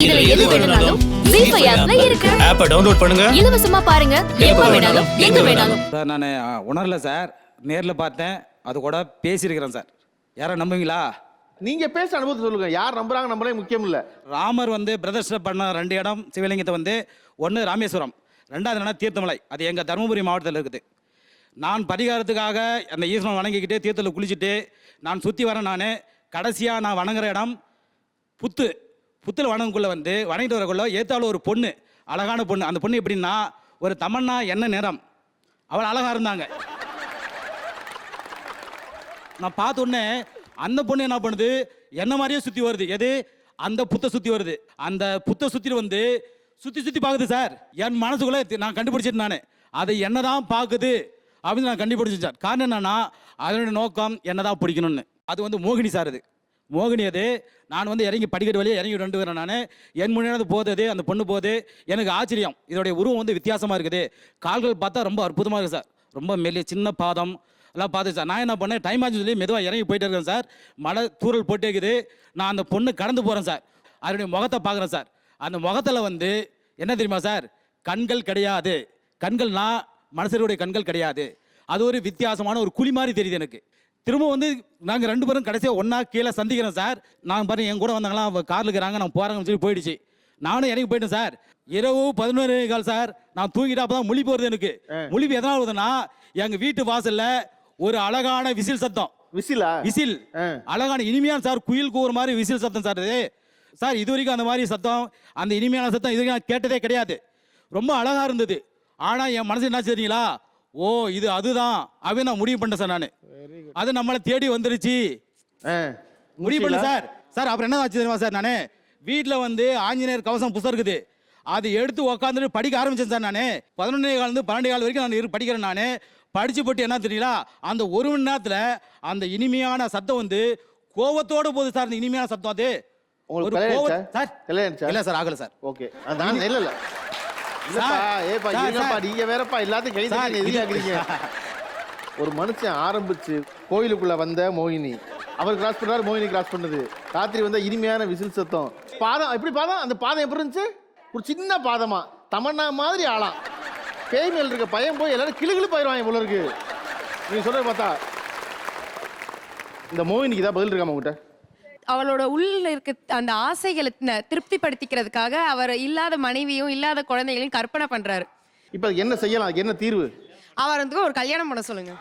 இதுல எது வேணும்னாலும் ஜீ5 ஆப்ல இருக்கு. ஆப்பை டவுன்லோட் பண்ணுங்க. இலவசமா பாருங்க. எப்ப வேணாலும் எங்க வேணாலும். சார் நான் உணரல சார், நேரில் பார்த்தேன், அது கூட பேசியிருக்கிறேன் சார். யாரை நம்புவீங்களா? நீங்க பேச அனுபவத்தை சொல்லுங்க. யார் நம்புறாங்க நம்பளே முக்கியம் இல்ல. ராமர் பிரதர்ஷனம் பண்ண 2 இடம் சிவலிங்கத்தை ஒன்று ராமேஸ்வரம், 2வது இடம் தீர்த்தமலை. அது எங்கள் தருமபுரி மாவட்டத்தில் இருக்குது. நான் பரிகாரத்துக்காக அந்த ஈஸ்வரன் வணங்கிக்கிட்டு தீர்த்தத்தில் குளிச்சுட்டு நான் சுற்றி வரேன். நான் கடைசியாக நான் வணங்குற இடம் புத்தில் வணங்குக்குள்ளே வணங்கிட்டு வரக்குள்ள ஏத்தாலும் ஒரு பொண்ணு, அழகான பொண்ணு. அந்த பொண்ணு எப்படின்னா ஒரு தமன்னா என்ன நிறம், அவள் அழகாக இருந்தாங்க. நான் பார்த்த உடனே அந்த பொண்ணு என்ன பண்ணுது, என்ன மாதிரியே சுற்றி வருது. எது? அந்த புத்தை சுற்றி வருது. அந்த புத்தை சுற்றிட்டு சுற்றி பார்க்குது சார். என் மனசுக்குள்ளே நான் கண்டுபிடிச்சிட்டு நான் அதை என்னதான் பார்க்குது அப்படின்னு நான் கண்டுபிடிச்சேன் சார். காரணம் என்னன்னா அதனுடைய நோக்கம் என்னதான் பிடிக்கணும்னு. அது மோகினி சார். அது மோகினி. அது நான் இறங்கி படிக்கட்டு வழியே இறங்கி 2 வரேன். நான் என் முன்னாடி போகுது அந்த பொண்ணு போகுது. எனக்கு ஆச்சரியம், இதோடைய உருவம் வித்தியாசமாக இருக்குது. கால்கள் பார்த்தா ரொம்ப அற்புதமாக இருக்குது சார். ரொம்ப மெல்லிய சின்ன பாதம் எல்லாம் பார்த்து சார். நான் என்ன பண்ணேன், டைம் ஆச்சு சொல்லி மெதுவாக இறங்கி போயிட்டே இருக்கேன் சார். மழை தூரல் போட்டே இருக்குது. நான் அந்த பொண்ணு கடந்து போகிறேன் சார். அதனுடைய முகத்தை பார்க்குறேன் சார். அந்த முகத்தில் என்ன தெரியுமா சார், கண்கள் கிடையாது. கண்கள்னா மனுஷருடைய கண்கள் கிடையாது. அது ஒரு வித்தியாசமான ஒரு குழி மாதிரி தெரியுது எனக்கு. திரும்ப நாங்கள் 2 பேரும் கடைசியாக ஒன்றா கீழே சந்திக்கிறோம் சார். நான் பாருங்க என் கூட வந்தாங்களாம், அவங்க காரில் இருக்கிறாங்க, நான் போகிறாங்கன்னு சொல்லி போயிடுச்சு. நானும் இறங்கி போயிட்டேன் சார். இரவு 11:15 சார். நான் தூங்கிட்டு அப்போ தான் முழிப்பு வருது எனக்கு. முழிப்பு எதனால் வருதுன்னா, எங்கள் வீட்டு வாசலில் ஒரு அழகான விசில் சத்தம். விசில் அழகான இனிமையான சார், குயில் கூற மாதிரி விசில் சத்தம் சார். இது சார் இது வரைக்கும் அந்த மாதிரி சத்தம், அந்த இனிமையான சத்தம் இது வரைக்கும் நான் கேட்டதே கிடையாது. ரொம்ப அழகா இருந்தது. ஆனா என் மனசு என்ன தெரியுங்களா, ஓ இது அதுதான் அப்படின்னு நான் முடிவு பண்ணேன் சார். நான் அது நம்மளை தேடி வந்துருச்சு முடிவு பண்ண சார். சார் அப்புறம் என்ன ஆச்சு தெரியுமா சார், நான் வீட்டில் ஆஞ்சநேயர் கவசம் புத்தகம் இருக்குது, அது எடுத்து உட்காந்துட்டு படிக்க ஆரம்பிச்சேன் சார். நான் 11:15 12 வரைக்கும் நான் படிக்கிறேன். நான் படிச்சு போட்டு என்ன தெரியல, அந்த 1 மணி நேரத்தில் அந்த இனிமையான சத்தம் கோவத்தோட போகுது சார். அந்த இனிமையான சத்தம் அது இல்ல சார், ஆகல சார். ஓகே, அதான் இல்ல இல்ல இல்லப்பா. ஏப்பா இருங்கப்பா, நீங்க வேறப்பா எல்லாத்தையும் கை எதிராக்குறீங்க. ஒரு மனுஷன் ஆரம்பிச்சு கோயிலுக்குள்ள வந்த மோகினி, அவர் கிராஸ் பண்றாரு, மோகினி கிராஸ் பண்ணது. ராத்திரி இனிமையான விசில் சத்தம். பாதம் எப்படி பாதம், அந்த பாதம் எப்படி இருந்துச்சு, ஒரு சின்ன பாதமா தமன்னா மாதிரி ஆளாம். பேய் மேல் இருக்க பையன் போய் எல்லாரும் கிளுகிழு போயிடுவாங்க போல இருக்கு. நீங்க சொல்றது பார்த்தா இந்த மோகினிக்கு தான் பதில் இருக்காம உங்ககிட்ட. அவளோட உள்ள இருக்க அந்த ஆசைகளை திருப்திப்படுத்திக்கிறதுக்காக அவர் இல்லாத மனைவியும் இல்லாத குழந்தைகளையும் கற்பனை பண்றாரு. இப்ப என்ன செய்யலாம், என்ன தீர்வு? அவர் ஒரு கல்யாணம் பண்ண சொல்லுங்க.